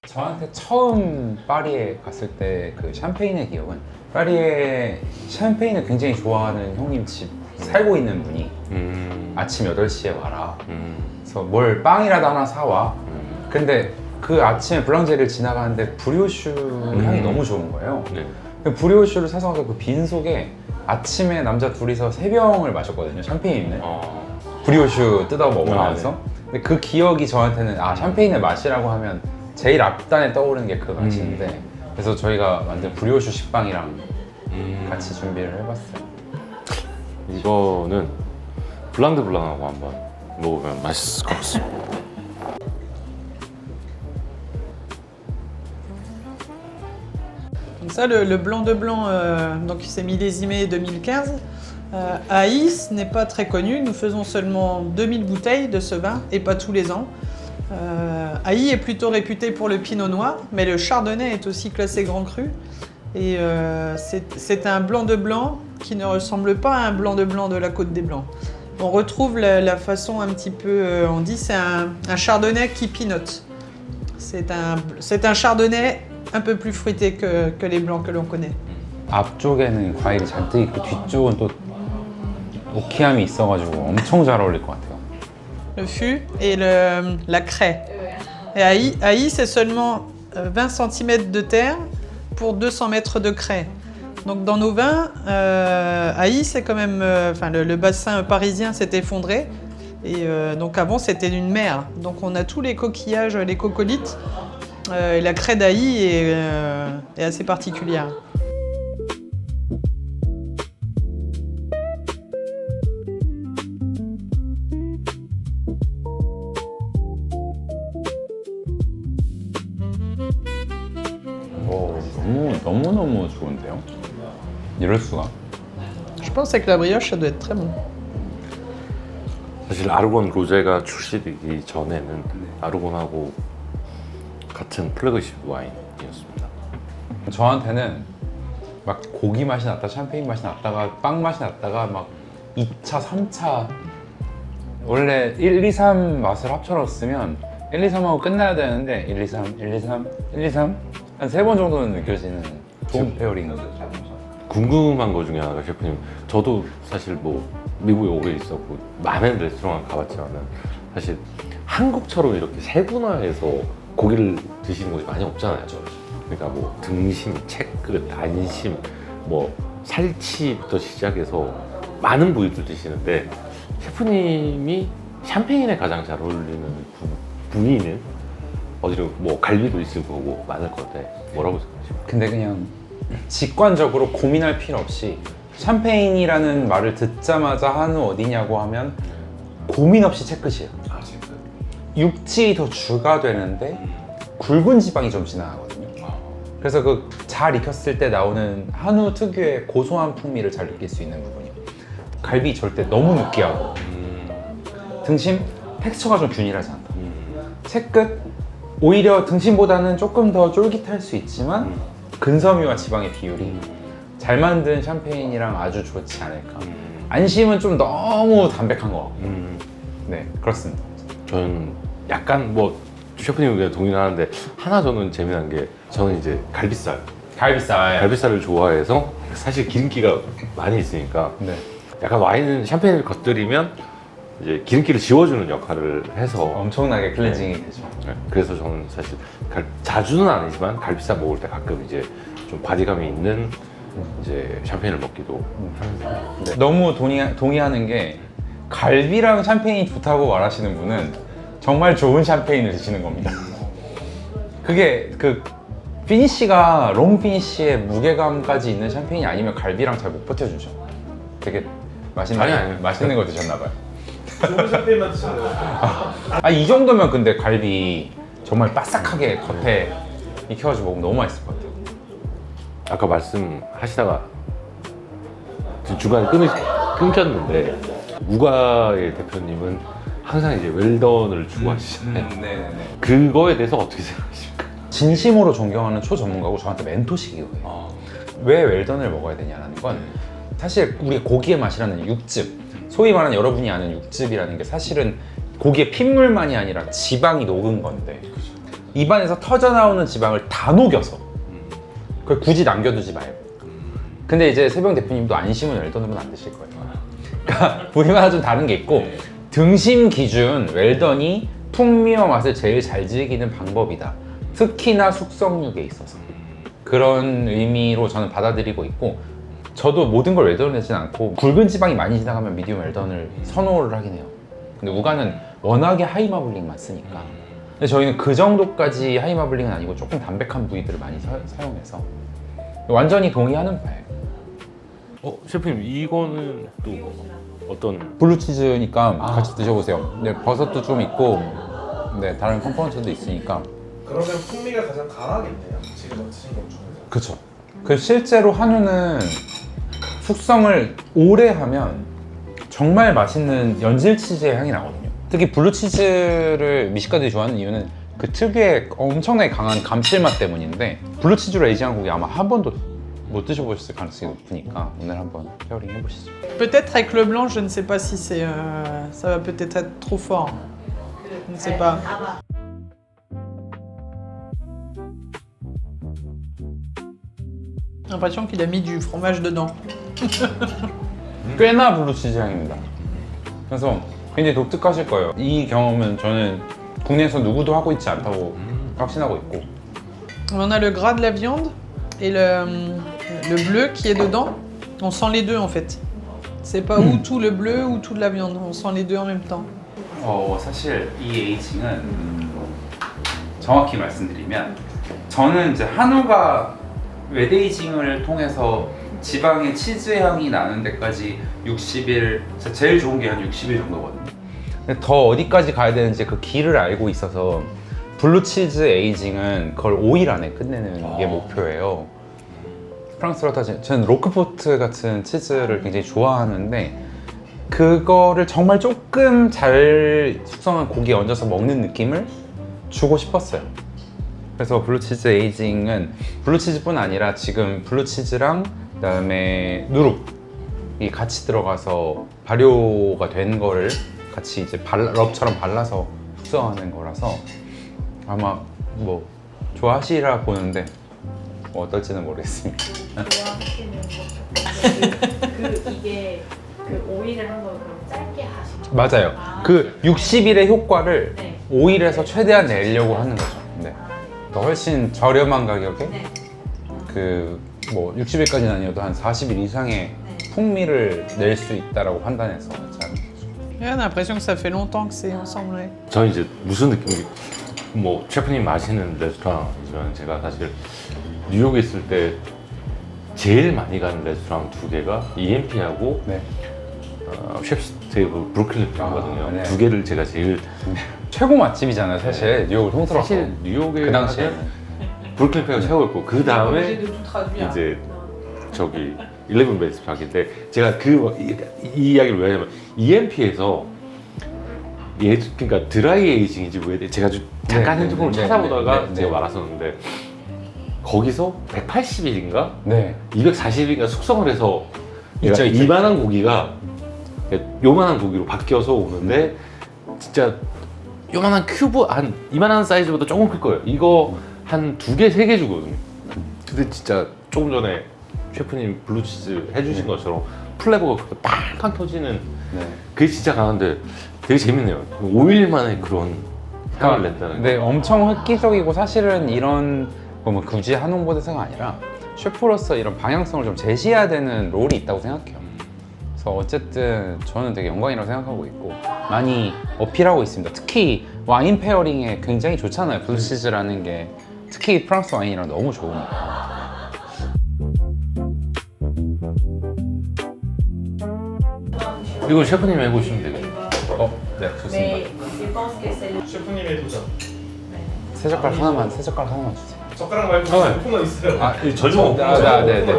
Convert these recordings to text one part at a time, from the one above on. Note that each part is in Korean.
저한테 처음 파리에 갔을 때 그 샴페인의 기억은, 파리에 샴페인을 굉장히 좋아하는 형님 집 살고 있는 분이 아침 8시에 와라. 그래서 뭘 빵이라도 하나 사와. 근데 그 아침에 블랑제리를 지나가는데 브리오슈 향이 너무 좋은 거예요. 네. 그 브리오슈를 사서 그 빈속에 아침에 남자 둘이서 3병을 마셨거든요. 샴페인 있는 브리오슈 뜯어 먹으면서. 근데 그 기억이 저한테는 샴페인의 맛이라고 하면 제일 앞단에 떠오르는 게 그 맛인데, 그래서 저희가 만든 브리오슈 식빵이랑 같이 준비를 해봤어요. 이거는 블랑드 블랑하고 한번 먹으면 맛있을 것 같습니다. Donc ça, le blanc de blanc, donc c'est millésimé 2015. À Is n'est pas très connu. Nous faisons seulement 2000 bouteilles de ce vin et pas tous les ans. Haï est plutôt réputé pour le pinot noir, mais le chardonnay est aussi classé grand cru. Et c'est un blanc de blanc qui ne ressemble pas à un blanc de la Côte des Blancs. On retrouve la façon un petit peu, on dit c'est un chardonnay qui pinote. C'est un chardonnay un peu plus fruité que les blancs que l'on connaît. 앞쪽에는 과일이 잔뜩 있고 뒤쪽은 또 오키함이 있어가지고 엄청 잘 어울릴 것 같아요. Le fût et la craie. Et à I, c'est seulement 20 cm de terre pour 200 mètres de craie. Donc dans nos vins, à I, c'est quand même, le bassin parisien s'est effondré. Et donc avant, c'était une mer. Donc on a tous les coquillages, les coccolithes. Et la craie d'Aï est assez particulière. 너무너무 좋은데요? 이럴 수가. Je pense que la brioche, ça doit être très bon. 사실 아르곤 로제가 출시되기 전에는 아르곤하고 같은 플래그십 와인이었습니다. 저한테는 막 고기 맛이 났다, 샴페인 맛이 났다가 빵 맛이 났다가 막 2차, 3차, 원래 1, 2, 3 맛을 합쳐놨으면 1, 2, 3하고 끝나야 되는데 1, 2, 3, 1, 2, 3, 1, 2, 3 한 3번 정도는 느껴지는 좋은 페어링. 궁금한 거 중에 하나가, 셰프님, 저도 사실 뭐 미국에 오래 있었고 많은 레스토랑을 가봤지만은 사실 한국처럼 이렇게 세분화해서 고기를 드시는 곳이 많이 없잖아요. 그러니까 뭐 등심, 채끝, 안심, 뭐 살치부터 시작해서 많은 부위들 드시는데, 셰프님이 샴페인에 가장 잘 어울리는 부위는 어디로, 뭐 갈비도 있을 거고 많을 건데 뭐라고 생각하십니까? 근데 그냥 직관적으로 고민할 필요 없이 샴페인이라는 말을 듣자마자 한우 어디냐고 하면 고민 없이 채끝이에요. 육질이 더 주가 되는데 굵은 지방이 좀 지나가거든요. 그래서 그 잘 익혔을 때 나오는 한우 특유의 고소한 풍미를 잘 느낄 수 있는 부분이에요. 갈비 절대 너무 느끼하고, 등심 텍스처가 좀 균일하지 않다. 채끝 오히려 등심보다는 조금 더 쫄깃할 수 있지만 근섬유와 지방의 비율이 잘 만든 샴페인이랑 아주 좋지 않을까. 안심은 좀 너무 담백한 것 같고. 네, 그렇습니다. 저는 약간 뭐 셰프님 의견에 동의하는데, 하나 저는 재미난 게, 저는 이제 갈비살을 좋아해서, 사실 기름기가 많이 있으니까 네. 약간 와인은 샴페인을 곁들이면 이제 기름기를 지워주는 역할을 해서 엄청나게 클렌징이 되죠. 네, 그래서 저는 사실 자주는 아니지만 갈비살 먹을 때 가끔 이제 좀 바디감이 있는 이제 샴페인을 먹기도 하는데, 네. 너무 동의하는 게, 갈비랑 샴페인이 좋다고 말하시는 분은 정말 좋은 샴페인을 드시는 겁니다. 그게 그 피니쉬가 롱 피니쉬의 무게감까지 있는 샴페인이 아니면 갈비랑 잘 못 버텨주죠. 되게 맛있는 거 드셨나 봐요. 좋은 샴페인만 드시는 이 정도면 근데 갈비 정말 바삭하게 겉에 익혀가지고 먹으면 너무 맛있을 것 같아요. 아까 말씀하시다가 중간에 끊겼는데, 우가의 대표님은 항상 이제 웰던을 추구하시잖아요. 네네네. 그거에 대해서 어떻게 생각하십니까? 진심으로 존경하는 초전문가고 저한테 멘토식이고요. 왜 웰던을 먹어야 되냐는 건, 사실 우리 고기의 맛이라는 육즙, 소위 말하는 여러분이 아는 육즙이라는 게 사실은 고기의 핏물만이 아니라 지방이 녹은 건데, 입안에서 터져 나오는 지방을 다 녹여서 그걸 굳이 남겨두지 말고. 근데 이제 세병 대표님도 안심은 웰던으로는 안 드실 거예요. 그러니까 우리마다 좀 다른 게 있고 등심 기준 웰던이 풍미와 맛을 제일 잘 즐기는 방법이다. 특히나 숙성육에 있어서 그런 의미로 저는 받아들이고 있고, 저도 모든 걸 웰던을 내진 않고 굵은 지방이 많이 지나가면 미디움 웰던을 선호를 하긴 해요. 근데 우가는 워낙에 하이마블링만 쓰니까. 근데 저희는 그 정도까지 하이마블링은 아니고 조금 담백한 부위들을 많이 사용해서 완전히 동의하는 바예요. 셰프님 이거는 또 어떤 블루치즈니까 같이 드셔보세요. 네, 버섯도 좀 있고 네, 다른 컴포넌트도 있으니까. 그러면 풍미가 가장 강하겠네요. 지금 드신 것 중에서. 그쵸. 그 실제로 한우는 숙성을 오래 하면 정말 맛있는 연질 치즈의 향이 나거든요. 특히 블루치즈를 미식가들이 좋아하는 이유는 그 특유의 엄청나게 강한 감칠맛 때문인데, 블루치즈로 에이징한 고기 아마 한 번도 못 드셔보셨을 가능성이 높으니까 오늘 한번 페어링 해보시죠. Peut-être avec le blanc, je ne sais pas si c'est, ça va peut-être être trop fort. Je ne sais pas. J'ai l'impression qu'il a mis du fromage dedans. 꽤나 블루치즈 향입니다. 그래서 굉장히 독특하실 거예요. 이 경험은 저는 국내에서 누구도 하고 있지 않다고 확신하고 있고. On a le gras de la viande et le bleu qui est dedans. On sent les deux en fait. C'est pas ou tout le bleu ou tout de la viande. On sent les deux en même temps. 사실 이 에이징은 정확히 말씀드리면 저는 이제 한우가 웨데이징을 통해서 지방의 치즈 향이 나는 데까지 60일, 제일 좋은 게 한 60일 정도거든요. 근데 더 어디까지 가야 되는지 그 길을 알고 있어서 블루치즈 에이징은 그걸 5일 안에 끝내는 게 목표예요. 프랑스로 따지면 저는 로크포트 같은 치즈를 굉장히 좋아하는데 그거를 정말 조금 잘 숙성한 고기에 얹어서 먹는 느낌을 주고 싶었어요. 그래서 블루치즈 에이징은 블루치즈뿐 아니라 지금 블루치즈랑 그다음에 누룩이 같이 들어가서 발효가 된 거를 같이 이제 럽처럼 발라서 숙성하는 거라서 아마 뭐 좋아하시리라 보는데 뭐 어떨지는 모르겠습니다. 좋아하시는 것 같은데 이게 그 오일을 한번 그럼 짧게 하시는 맞아요. 그 60일의 효과를 네. 5일에서 최대한 내려고 하는 거죠. 네. 더 훨씬 저렴한 가격에 네. 그 뭐 60일까지는 아니어도 한 40일 이상의 네. 풍미를 낼 수 있다라고 판단해서 잘. Et on a l'impression que ça fait longtemps que c'est ensemble. Ouais. 저는 이제 무슨 느낌이 뭐 셰프님 마시는 레스토랑이지만 제가 사실 뉴욕에 있을 때 제일 많이 가는 레스토랑 두 개가 EMP하고 네. 셰프스 테이블 브루클린이거든요. 네. 두 개를 제가 제일 최고 맛집이잖아요, 사실. 뉴욕을 통틀어서. 사실 뉴욕에 그 당시에 브루클린페가 최고였고 그 다음에 de tout traduire. 이제 저기 11 베이스 파크인데 제가 이 이야기를 왜 하냐면 EMP에서 그러니까 드라이 에이징인지 왜 제가 잠깐 네, 핸드폰을 네, 찾아보다가 네, 네, 제가 네. 말았었는데 거기서 180일인가 네. 240일인가 숙성을 해서 있죠, 있죠, 이만한 고기가 요만한 고기로 바뀌어서 오는데 진짜 요만한 큐브 한 이만한 사이즈보다 조금 클 거예요. 이거 한 2개, 3개 주거든요. 근데 진짜 조금 전에 셰프님 블루치즈 해주신 것처럼 플레버가 그렇게 팡팡 터지는 네. 그게 진짜 강한데 되게 재밌네요. 5일 만에 그런 향을 낸다는 게. 네, 엄청 획기적이고 사실은 이런 뭐 굳이 한 홍보대사가 아니라 셰프로서 이런 방향성을 좀 제시해야 되는 롤이 있다고 생각해요. 그래서 어쨌든 저는 되게 영광이라고 생각하고 있고 많이 어필하고 있습니다. 특히 와인 페어링에 굉장히 좋잖아요. 블루치즈라는 게 특히 프랑스 와인이랑 너무 좋으니까. 이거 셰프님 해보시면 되겠네요. 네, Mais je pense que c'est le... 셰프님의 도전. 세 젓가락 하나만 주세요. 젓가락 말고 네. 스푼은 있어요. 아, 전혀 네. Il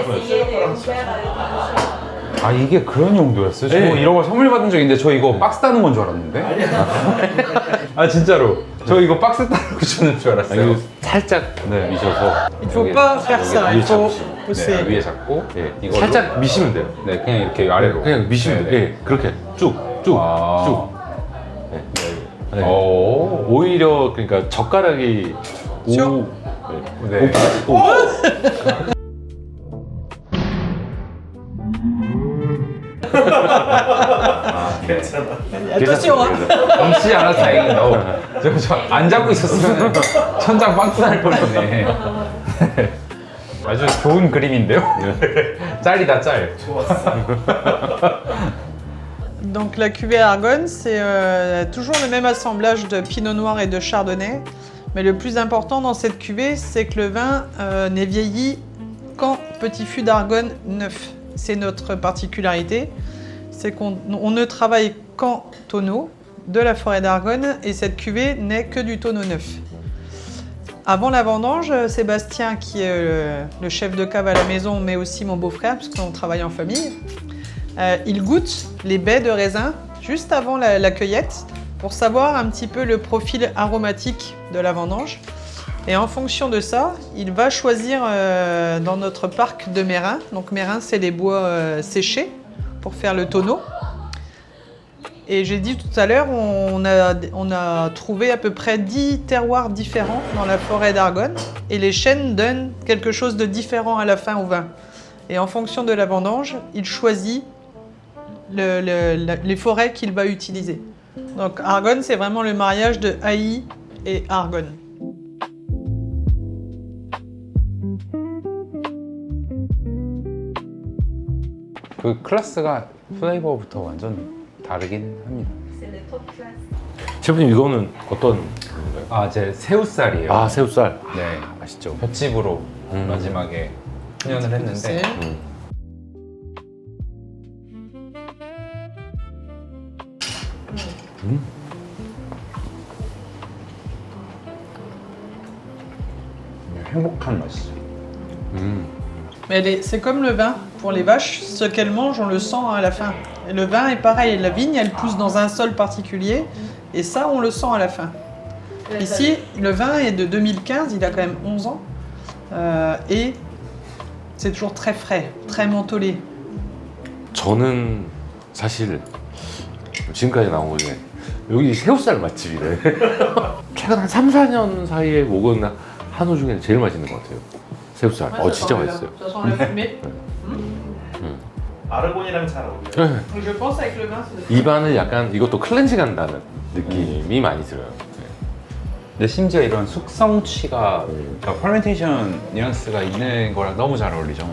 faut essayer de nous faire quelque chose. 아, 이게 그런 용도였어요? 저 네. 이런 걸 선물 받은 적 있는데 저 이거 박스 따는 건 줄 알았는데? 아, 진짜로. 저 이거 박스 따로 주는 줄 알았어요. 이거 살짝 네. 미셔서 Il faut 여기, pas faire ça. 여기 Il faut 잡으시면. pousser. 네, 위에 잡고 예, 이걸로? 살짝 미시면 돼요. 네, 그냥 이렇게 아래로. 그냥 미시면 네, 돼요. 네. 예, 그렇게 쭉, 쭉, 아. 쭉. 예. 네. 오. 오히려 그러니까 젓가락이 쇼. 네. Attention, hein. 멈추지 않아서 다행이다. 저안 잡고 있었으면 천장 빵꾸 날 뻔했네. 아주 좋은 그림인데요? 짤이다 짤. Donc la cuvée Argonne, c'est toujours le même assemblage de pinot noir et de chardonnay. Mais le plus important dans cette cuvée, c'est que le vin n'est vieilli qu'en petit fût d'Argonne neuf. C'est notre particularité, c'est qu'on ne travaille qu'en tonneau de la forêt d'Argonne et cette cuvée n'est que du tonneau neuf. Avant la vendange, Sébastien, qui est le chef de cave à la maison, mais aussi mon beau-frère, parce qu'on travaille en famille, il goûte les baies de raisin juste avant la cueillette pour savoir un petit peu le profil aromatique de la vendange. Et en fonction de ça, il va choisir dans notre parc de mérins. Donc mérins, c'est les bois séchés pour faire le tonneau. Et j'ai dit tout à l'heure, on a trouvé à peu près 10 terroirs différents dans la forêt d'Argonne. Et les chênes donnent quelque chose de différent à la fin au vin. Et en fonction de la vendange, il choisit les forêts qu'il va utiliser. Donc Argonne, c'est vraiment le mariage de Haï et Argonne. 그 클래스가 플레이버부터 완전 다르긴 합니다. C'est le top class. 셰프님 이거는 어떤 건가요? 아, 제 새우살이에요. 아 새우살. 네. 맛있죠. 볏짚으로 마지막에 훈연을 했는데 C'est- 행복한 맛이죠. Mais c'est comme le vin. Pour les vaches, ce qu'elles mangent, on le sent à la fin. Et le vin est pareil. La vigne, elle pousse dans un sol particulier. Et ça, on le sent à la fin. Ici, le vin est de 2015. Il a quand même 11 ans. Et c'est toujours très frais, très mentholé. 저는 사실 지금까지 나온 거 중에 여기 새우살 맛집이래. 최근 한 3, 4년 사이에 먹은 한우 중에 제일 맛있는 것 같아요. 새우살. 진짜 맛있어요. Ça sent la fumée. 아르곤이랑 잘 어울려요. 네. Je pense avec le vin, c'est... 입안을 약간 이것도 클렌징 한다는 느낌이 많이 들어요. 근데 심지어 이런 숙성취가 그러니까 퍼멘테이션 뉘앙스가 있는 거랑 너무 잘 어울리죠.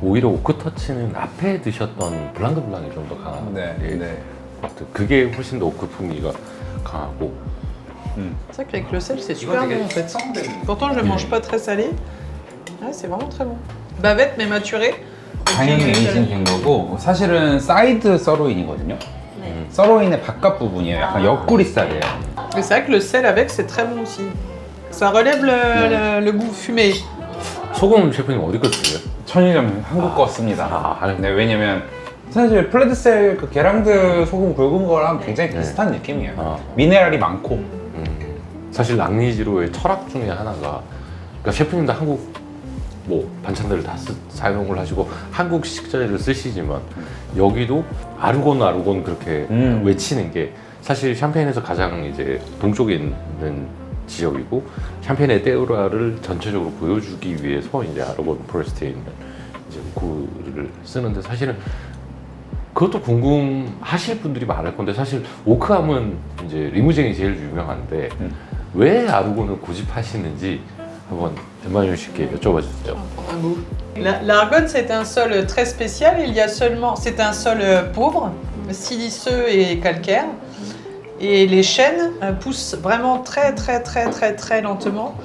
오히려 오크터치는 앞에 드셨던 블랑드 블랑이 좀 더 강한 네, 네. 것 같아요. 그게 훨씬 더 오크 풍미가 강하고 C'est vrai qu'avec le sel, c'est super bon en fait. Pourtant, je mange pas très salé. Ouais, c'est vraiment très bon. Bavette, mais maturée. 당연히 에이징 된 거고 사실은 사이드 서로인이거든요. 네. 서로인의 바깥 부분이에요. 약간 옆구리살이에요. Mais c'est vrai que le sel avec, c'est très bon aussi. Ça relève le goût fumé. 소금 셰프님 어디 거 쓰세요? 천일염 한국 거 씁니다. 아, 네, 왜냐면 사실 플레드셀 그 게랑드 소금 굵은 거랑 굉장히 비슷한 느낌이에요. 아. 미네랄이 많고. 사실 랑리지로의 철학 중에 하나가 그러니까 셰프님도 한국 뭐 반찬들을 다 사용을 하시고 한국 식재를 쓰시지만 여기도 아르곤 그렇게 외치는 게 사실 샴페인에서 가장 이제 동쪽에 있는 지역이고 샴페인의 테우라를 전체적으로 보여주기 위해서 이제 아르곤 포레스트에 있는 이제 오크를 쓰는데 사실은 그것도 궁금하실 분들이 많을 건데 사실 오크하면 이제 리무쟁이 제일 유명한데 왜 아르곤을 고집하시는지 한번 엠마뉴엘 씨께 여쭤봐 주세요. L'Argonne, c'est un sol très spécial. C'est un sol pauvre, siliceux et calcaire. Et les chênes poussent vraiment très lentement.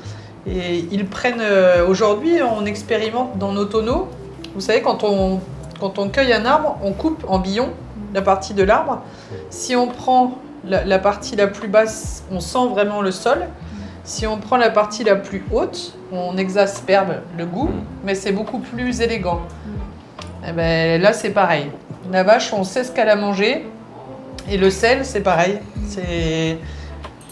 Et ils prennent. Aujourd'hui, on expérimente dans nos tonneaux. Vous savez, quand on cueille un arbre, on coupe en billons la partie de l'arbre. Si on prend la partie la plus basse, on sent vraiment le sol. Si on prend la partie la plus haute, on exasperbe le goût, mais c'est beaucoup plus élégant. Et ben, là, c'est pareil. La vache, on sait ce qu'elle a mangé. Et le sel, c'est pareil.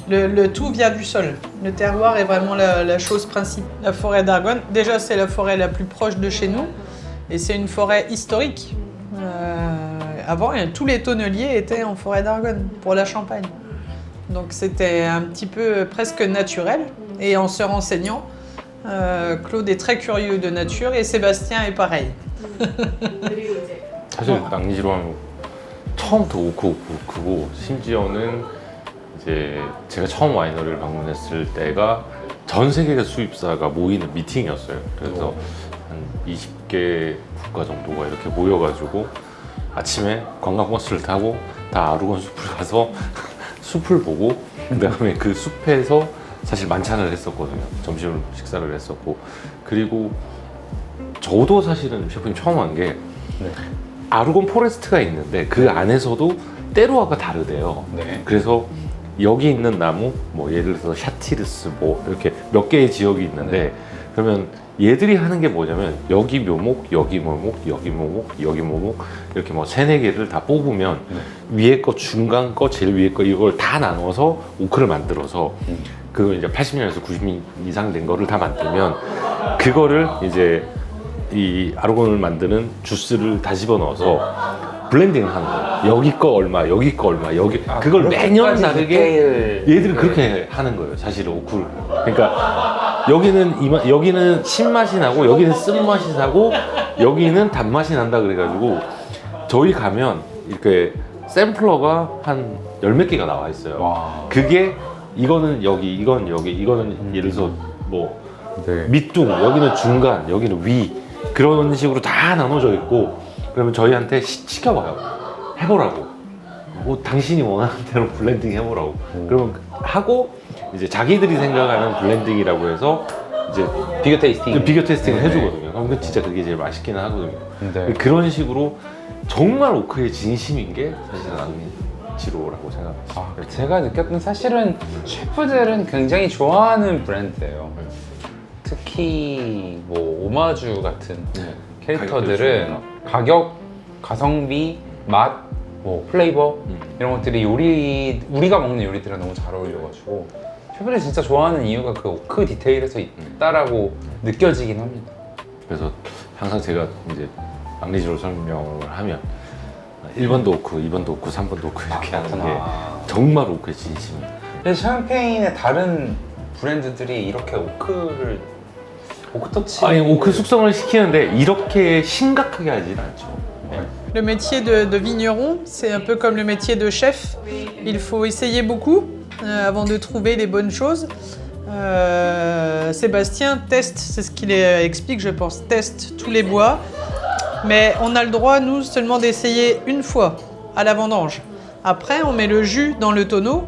Le tout vient du sol. Le terroir est vraiment la chose principale. La forêt d'Argonne, déjà, c'est la forêt la plus proche de chez nous. Et c'est une forêt historique. avant, tous les tonneliers étaient en forêt d'Argonne pour la Champagne. Donc c'était un petit peu presque naturel. Et en se renseignant, Claude est très curieux de nature et Sébastien est pareil. 그리고 이제 사실 낭리지로 하면 처음부터 오크고 심지어는 이제 제가 처음 와이너리를 방문했을 때가 전 세계 수입사가 모이는 미팅이었어요. 그래서 한 20개 국가 정도가 이렇게 모여가지고 아침에 관광버스를 타고 다 아르곤 숲을 가서 숲을 보고 그다음에 그 숲에서 사실 만찬을 했었거든요. 점심 식사를 했었고 그리고 저도 사실은 셰프님 처음 한 게 아르곤 포레스트가 있는데 그 안에서도 때로와가 다르대요. 네. 그래서 여기 있는 나무, 뭐 예를 들어서 샤티르스 뭐 이렇게 몇 개의 지역이 있는데 그러면 얘들이 하는 게 뭐냐면 여기 묘목, 여기 묘목, 여기 묘목, 여기 묘목 이렇게 뭐 3-4개를 다 뽑으면 위에 거, 중간 거, 제일 위에 거 이걸 다 나눠서 오크를 만들어서 그걸 이제 80년에서 90년 이상 된 거를 다 만들면 그거를 이제 이 아르곤을 만드는 주스를 다 집어넣어서 블렌딩을 하는 거예요. 여기 거 얼마, 여기 거 얼마, 여기 그걸 매년 다르게 얘들은 그렇게 하는 거예요. 사실은 오크를. 그러니까 여기는 신맛이 나고 여기는 쓴맛이 나고 여기는 단맛이 난다 그래가지고 저희 가면 이렇게 샘플러가 한 10몇 개가 나와 있어요. 와. 그게 이거는 여기, 이건 여기, 이거는 예를 들어서 뭐 네. 밑둥, 여기는 중간, 여기는 위 그런 식으로 다 나눠져 있고 그러면 저희한테 시켜봐요. 해보라고. 뭐 당신이 원하는 대로 블렌딩 해보라고. 그러면 하고 이제 자기들이 생각하는 블렌딩이라고 해서 이제 비교 테이스팅. 비교 테스팅을 네. 해주거든요. 그럼 진짜 그게 제일 맛있기는 하거든요. 네. 그런 식으로 정말 오크의 진심인 게 사실은 낭리지로라고 생각합니다. 아, 제가 느꼈던 사실은 셰프들은 굉장히 좋아하는 브랜드예요. 특히 뭐 오마주 같은 네. 캐릭터들은 가격, 가성비, 맛, 뭐 플레이버 이런 것들이 우리가 먹는 요리들이랑 너무 잘 어울려가지고 셰프들이 진짜 좋아하는 이유가 그 오크 디테일에서 있다라고 느껴지긴 합니다. 그래서 항상 제가 이제 낭리지로 설명을 하면 1번도 오크, 2번도 오크, 3번도 오크 이렇게 하는 게 그렇구나. 정말 오크의 진심이에요. 근데 샴페인의 다른 브랜드들이 이렇게 오크 터치 아니 오크 숙성을 시키는데 이렇게 심각하게 하진 않죠. Le métier de vigneron, c'est un peu comme le métier de chef. Il faut essayer beaucoup avant de trouver les bonnes choses. Sébastien teste, c'est ce qu'il explique, je pense, teste tous les bois. Mais on a le droit, nous, seulement d'essayer une fois à la vendange. Après, on met le jus dans le tonneau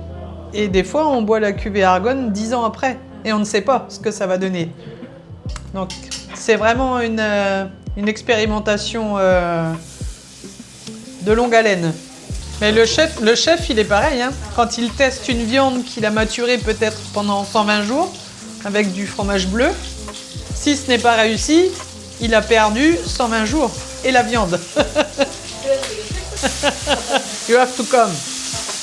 et des fois, on boit la cuvée Argonne 10 ans après et on ne sait pas ce que ça va donner. Donc, c'est vraiment une expérimentation de longue haleine. Mais le chef, il est pareil. Hein. Quand il teste une viande qu'il a maturée peut-être pendant 120 jours avec du fromage bleu, si ce n'est pas réussi, il a perdu 120 jours et la viande. You have to come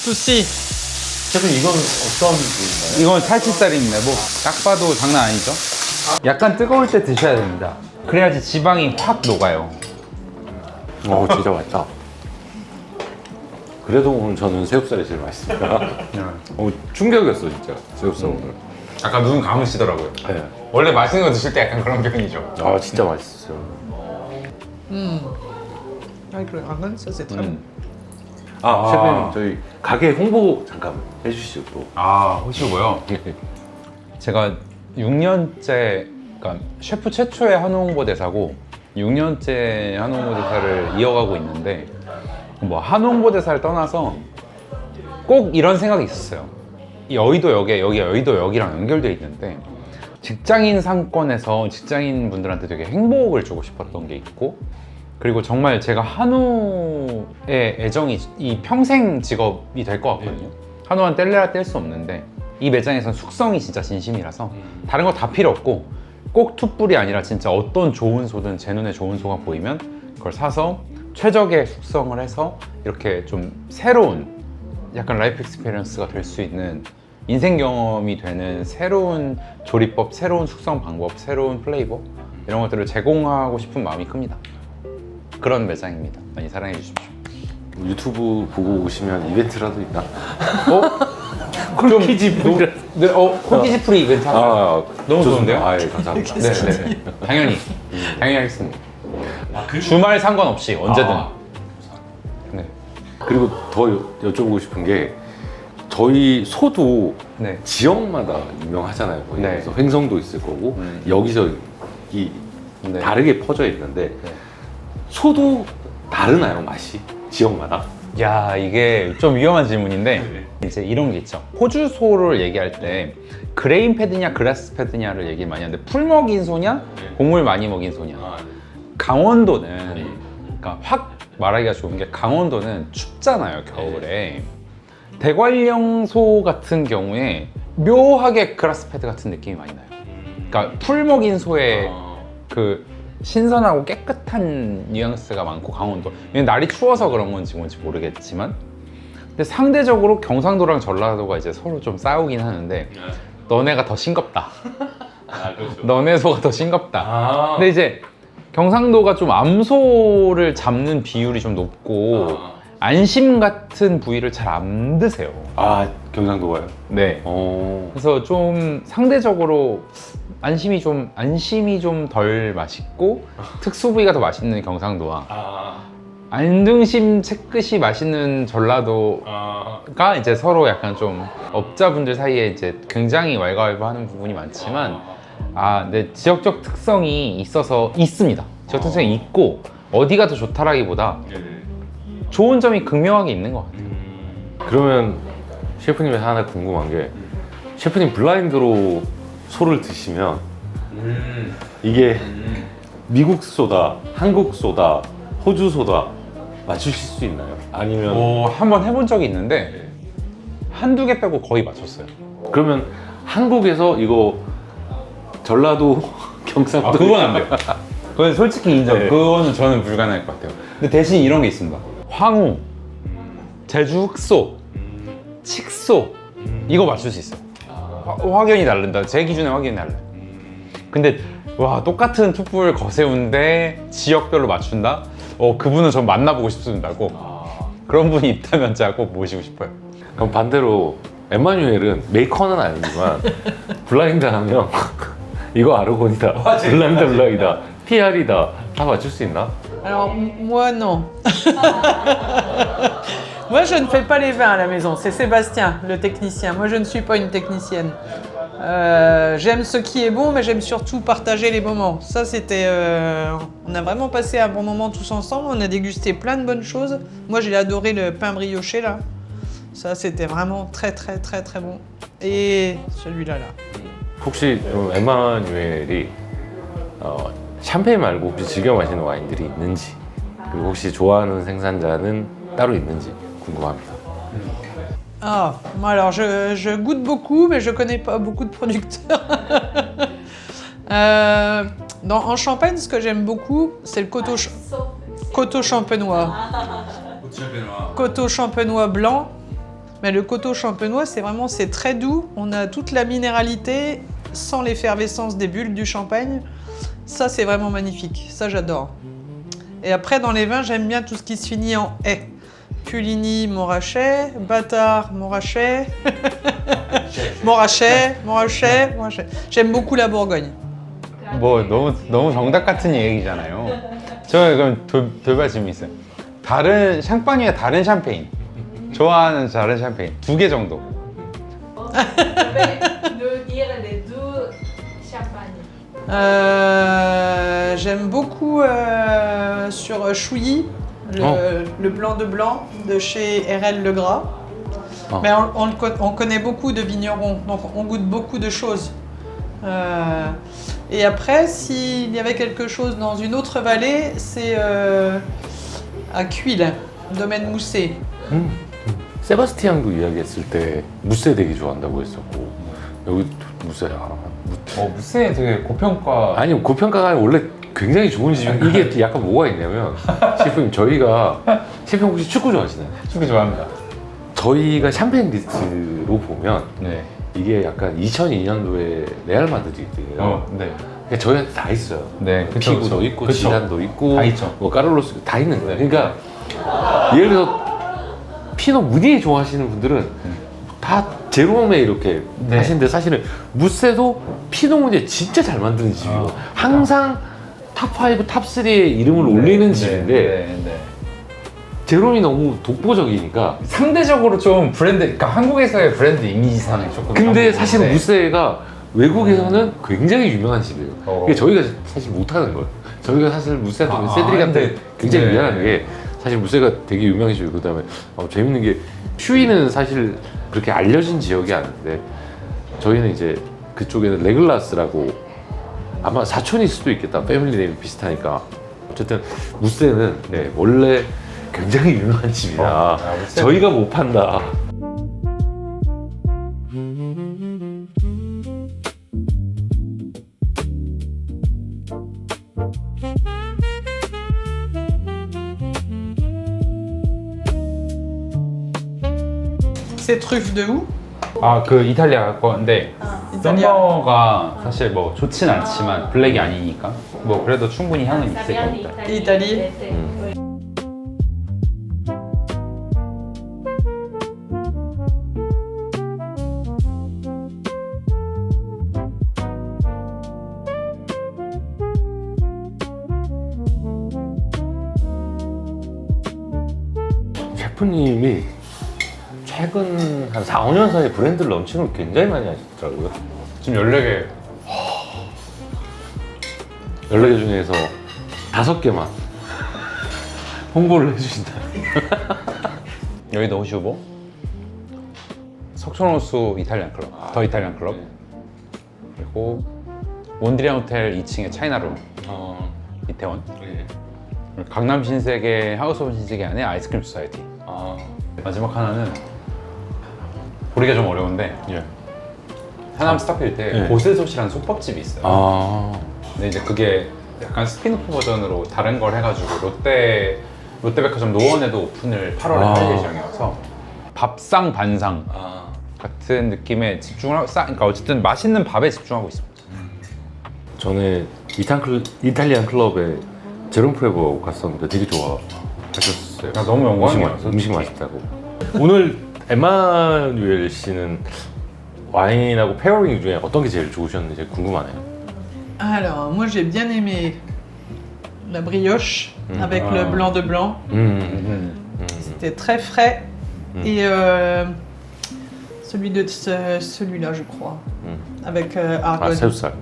to see. 셰프님 이건 어떤 부위인가요? 이건 살치살입니다. 뭐 딱 봐도 장난 아니죠? 약간 뜨거울 때 드셔야 됩니다. 그래야지 지방이 확 녹아요. 진짜 맛있다. 그래도 오늘 저는 새우살이 제일 맛있습니다. 충격이었어 진짜 새우살 오늘. 아까 눈 감으시더라고요. 네. 원래 맛있는 거 드실 때 약간 그런 편이죠. 진짜 맛있었어요. Avec le Argonne, ça c'est très bon. 셰프님 저희 가게 홍보 잠깐 해주시죠 또. 하시고요. 제가 6년째, 그러니까 셰프 최초의 한우 홍보대사고 6년째 한우 홍보대사를 이어가고 있는데 뭐 한우 홍보대사를 떠나서 꼭 이런 생각이 있었어요. 이 여의도역에 여기 여의도역이랑 연결되어 있는데 직장인 상권에서 직장인 분들한테 되게 행복을 주고 싶었던 게 있고 그리고 정말 제가 한우의 애정이 이 평생 직업이 될 것 같거든요. 한우는 뗄래야 뗄 수 없는데 이 매장에서는 숙성이 진짜 진심이라서 다른 거 다 필요 없고 꼭 툭불이 아니라 진짜 어떤 좋은 소든 제 눈에 좋은 소가 보이면 그걸 사서 최적의 숙성을 해서 이렇게 좀 새로운 약간 라이프 익스피리언스가 될 수 있는 인생 경험이 되는 새로운 조리법, 새로운 숙성 방법, 새로운 플레이버 이런 것들을 제공하고 싶은 마음이 큽니다. 그런 매장입니다. 많이 사랑해 주십시오. 유튜브 보고 오시면 이벤트라도 있나? 콜키지 프리. 네, 콜키지 프리 이벤트 하나. 너무 좋습니다. 좋은데요? 아, 예, 감사합니다. 네. 당연히 하겠습니다. 주말 상관없이 언제든. 네. 그리고 더 여쭤보고 싶은 게 저희 소도 네. 지역마다 유명하잖아요. 네. 그래서 횡성도 있을 거고 여기저기 네. 다르게 퍼져 있는데 소도 다르나요, 맛이? 지역마다? 야, 이게 좀 위험한 질문인데 이제 이런 게 있죠. 호주 소를 얘기할 때 그레인 패드냐 그라스 패드냐를 얘기 많이 하는데 풀 먹인 소냐 곡물 많이 먹인 소냐. 강원도는 그러니까 확 말하기가 좋은 게 강원도는 춥잖아요, 겨울에. 대관령 소 같은 경우에 묘하게 그라스 패드 같은 느낌이 많이 나요. 그러니까 풀 먹인 소의 그 신선하고 깨끗한 뉘앙스가 많고 강원도. 왜냐면 날이 추워서 그런 건지 뭔지 모르겠지만, 근데 상대적으로 경상도랑 전라도가 이제 서로 좀 싸우긴 하는데 너네가 더 싱겁다. 너네 소가 더 싱겁다. 근데 이제 경상도가 좀 암소를 잡는 비율이 좀 높고 안심 같은 부위를 잘 안 드세요. 아, 경상도가요? 네. 그래서 좀 상대적으로 안심이 좀 덜 맛있고 특수 부위가 더 맛있는 경상도와 안등심 채끝이 맛있는 전라도가 이제 서로 약간 좀 업자분들 사이에 이제 굉장히 왈가왈부하는 부분이 많지만 근데 지역적 특성이 있습니다. 지역 특성이 있고 어디가 더 좋다라기보다 좋은 점이 극명하게 있는 것 같아요. 그러면 셰프님에서 하나 궁금한 게 셰프님 블라인드로 소를 드시면 이게 미국 소다, 한국 소다, 호주 소다 맞추실 수 있나요? 아니면 한번 해본 적이 있는데 한두 개 빼고 거의 맞췄어요. 그러면 한국에서 이거 전라도, 경상도 그건 안 돼요. 그건 솔직히 인정. 네. 그거는 저는 불가능할 것 같아요. 근데 대신 이런 게 있습니다. 황후, 제주 흑소, 칡소 이거 맞출 수 있어요. 확연히 다른다. 제 기준에 확연히 달라요. 근데 와, 똑같은 툭불 거세운데 지역별로 맞춘다? 그분은 전 만나보고 싶습니다고. 그런 분이 있다면 제가 꼭 모시고 싶어요. 그럼 반대로 에마뉴엘은 메이커는 아니지만 블라인드 하면 이거 아르곤이다, 블라인드다, PR이다 다 맞출 수 있나? Alors, moi, non. Moi, je ne fais pas les vins à la maison. C'est Sébastien, le technicien. Moi, je ne suis pas une technicienne. J'aime ce qui est bon, mais j'aime surtout partager les moments. Ça, c'était... on a vraiment passé un bon moment tous ensemble. On a dégusté plein de bonnes choses. Moi, j'ai adoré le pain brioché, là. Ça, c'était vraiment très, très, très, très bon. Et celui-là, là. 혹시 에마뉴엘이 샴페인 말고 혹시 즐겨 마시는 와인들이 있는지, 그리고 혹시 좋아하는 생산자는 따로 있는지 궁금합니다. Ah, moi, alors je goûte beaucoup, mais je connais pas beaucoup de producteurs. En Champagne, ce que j'aime beaucoup, c'est le coteau champenois. Coteau champenois blanc. Mais le coteau champenois, c'est très doux. On a toute la minéralité sans l'effervescence des bulles du champagne. Ça, c'est vraiment magnifique. Ça, j'adore. Et après, dans les vins, j'aime bien tout ce qui se finit en « et ». Puligny, Montrachet, Bâtard, Montrachet, Montrachet. J'aime beaucoup la Bourgogne. 뭐 너무 정답 같은 얘기잖아요. 저 그럼 돌발 질문 있어요. 다른 샹파뉴의 다른 샴페인 좋아하는 다른 샴페인 2개 정도. Je vais nous dire les deux champagnes. J'aime beaucoup sur Chouilly, le blanc de blanc de chez RL Legras. Mais on connaît beaucoup de vignerons, donc on goûte beaucoup de choses. Et après, s'il y avait quelque chose dans une autre vallée, c'est à Cuil, domaine Mousset. 세바스티앙도 이야기했을 때 무쇠 되게 좋아한다고 했었고, 여기 무쇠야. 무쇠 되게 고평가. 아니, 고평가가 원래 굉장히 좋은 집인데 이게 약간 뭐가 있냐면 셰프님, 저희가 셰프님 혹시 축구 좋아하시나요? 축구 좋아합니다. 저희가 샴페인 리스트로 보면 네. 이게 약간 2002년도에 레알 마드리드예요. 네. 그러니까 저희한테 다 있어요. 네. 피구도 있고, 그쵸. 지단도 있고, 다 있죠. 뭐 까를로스 다 있는 거예요. 그러니까 예를 들어서 피노 무디에 좋아하시는 분들은 다 제롬에 이렇게 네. 하시는데 사실은 무쇠도 피노 무디에 진짜 잘 만드는 집이에요. 항상 탑5, 탑3에 이름을 올리는 집인데 네. 제롬이 너무 독보적이니까. 상대적으로 좀 브랜드, 그러니까 한국에서의 브랜드 이미지상이 조금. 근데 사실은 네. 무쇠가 외국에서는 굉장히 유명한 집이에요. 그게 저희가 사실 못하는 거예요. 저희가 사실 무쇠한테 세드릭한테 굉장히 네. 미안한 게 사실 무쇠가 되게 유명한 집이고 그다음에 재밌는 게 슈이는 사실 그렇게 알려진 지역이 아닌데 저희는 이제 그쪽에는 레글라스라고 아마 사촌일 수도 있겠다. 패밀리 네임 비슷하니까 어쨌든 무쇠는 원래 굉장히 유명한 집이다. 무쇠는- 저희가 못 판다. Ces truffes de où? 아, 그 이탈리아 건데 이탈리아. 썸머가 사실 뭐 좋진 않지만 블랙이 아니니까 뭐 그래도 충분히 향은 있을 겁니다. 이탈리? 네, 네. 셰프님이 최근 한 4, 5년 사이에 브랜드 런칭을 굉장히 많이 하시더라고요. 지금 14개 14개 중에서 5개만 홍보를 해주신다. 여의도 호시우보, 석촌호수 이탈리안 클럽, 더 이탈리안 클럽, 그리고 몬드리안 호텔 2층에 차이나룸 이태원, 그리고 강남 신세계 하우스 오브 신세계 안에 아이스크림 소사이티. 마지막 하나는 보기가 좀 어려운데 예. 하남 스타필 때 네. 고슬솥이라는 솥밥집이 있어요. 근데 이제 그게 약간 스피노프 버전으로 다른 걸 해가지고 롯데백화점 노원에도 오픈을 8월에 할 예정이어서 밥상 반상 같은 느낌에 집중을 하고 그러니까 어쨌든 맛있는 밥에 집중하고 있습니다. 전에 이탈리안 클럽에 제롬 프레버 갔었는데 되게 좋아하셨어요. 아, 너무 영광이에요. 음식 맛있다고. 오늘 에마뉴엘 씨는 와인하고 페어링 중에 어떤 게 제일 좋으셨는지 궁금하네요. Alors, moi j'ai bien aimé la brioche avec le blanc de blanc. C'était très frais. Et celui-là, je crois, avec argot, 새우살.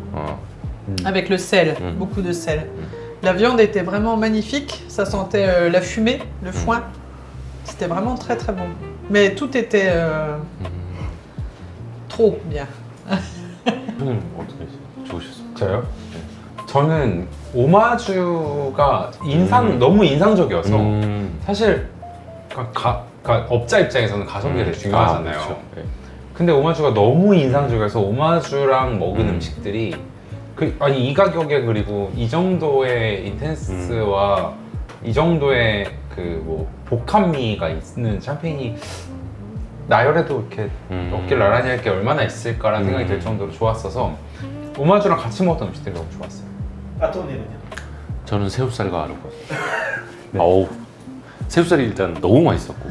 avec le sel, beaucoup de sel. La viande était vraiment magnifique. Ça sentait la fumée, le foin. C'était vraiment très très bon. Mais tout était trop bien. 형님 어떻게 좋으셨어요? 저요? 저는 오마주가 너무 인상적이어서 사실 그러니까 업자 입장에서는 가성비가 되게 중요하잖아요. 그렇죠. 네. 근데 오마주가 너무 인상적이어서 오마주랑 먹은 음식들이 아니 이 가격에 그리고 이 정도의 인텐스와 이 정도의 그 뭐 복합미가 있는 샴페인이 나열해도 이렇게 어깨를 나란히 할 게 얼마나 있을까라는 생각이 들 정도로 좋았어서 오마주랑 같이 먹었던 음식들이 너무 좋았어요. 아토님은요? 저는 새우살과 아르고. 어우, 새우살이 일단 너무 맛있었고.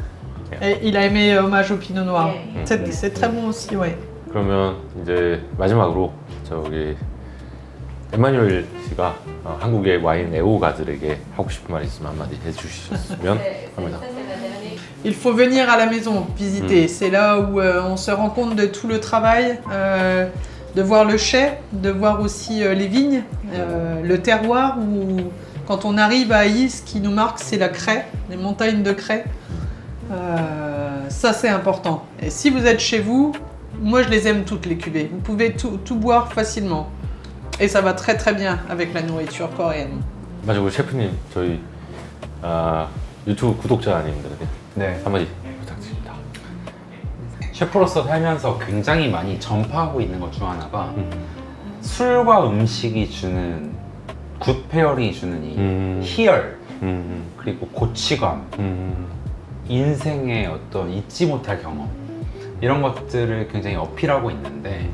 Et il a aimé hommage au pinot noir. Yeah. C'est très bon aussi, ouais. 그러면 이제 마지막으로 저기 에마뉴엘 씨가 한국의 와인 애호가들에게 하고 싶은 말 있으면 한마디 해주셨으면 합니다. Il faut venir à la maison, visiter. C'est là où on se rend compte de tout le travail, de voir le chai, de voir aussi les vignes, le terroir. Où, quand on arrive à Aïs, ce qui nous marque, c'est la craie, les montagnes de craie. Ça, c'est important. Et si vous êtes chez vous, moi, je les aime toutes les cuvées. Vous pouvez tout boire facilement. Et ça va très très bien avec la nourriture coréenne. 마지막으로 셰프님 저희 유튜브 구독자님들에게 네. 한마디 부탁드립니다. 셰프로서 살면서 굉장히 많이 전파하고 있는 것 중 하나가 술과 음식이 주는 굿 페어링이 주는 이 희열 그리고 고취감 인생의 어떤 잊지 못할 경험 이런 것들을 굉장히 어필하고 있는데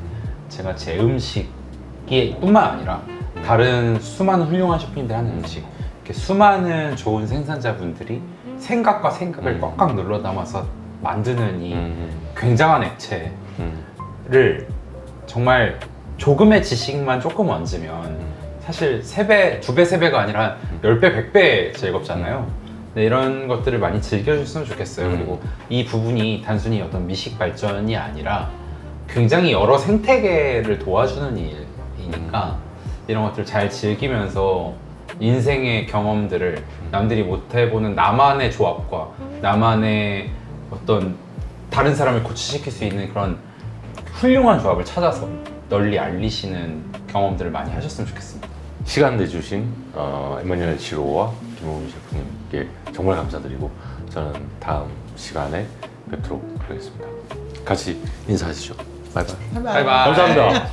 제가 제 음식이 뿐만 아니라 다른 수많은 훌륭한 셰프님들 하는 음식 이렇게 수많은 좋은 생산자분들이 생각과 생각을 꽉꽉 눌러 담아서 만드는 이 굉장한 액체를 정말 조금의 지식만 조금 얹으면 사실 3배, 2배, 3배가 아니라 10배, 100배 즐겁잖아요. 네, 이런 것들을 많이 즐겨줬으면 좋겠어요. 그리고 이 부분이 단순히 어떤 미식 발전이 아니라 굉장히 여러 생태계를 도와주는 일이니까 이런 것들을 잘 즐기면서 인생의 경험들을 남들이 못 해보는 나만의 조합과 나만의 어떤 다른 사람을 고치시킬 수 있는 그런 훌륭한 조합을 찾아서 널리 알리시는 경험들을 많이 하셨으면 좋겠습니다. 시간 내주신 에마뉴엘 지로와 김호민 셰프님께 정말 감사드리고 저는 다음 시간에 뵙도록 하겠습니다. 같이 인사하시죠. 바이바이. Bye bye. 바이바이. 감사합니다.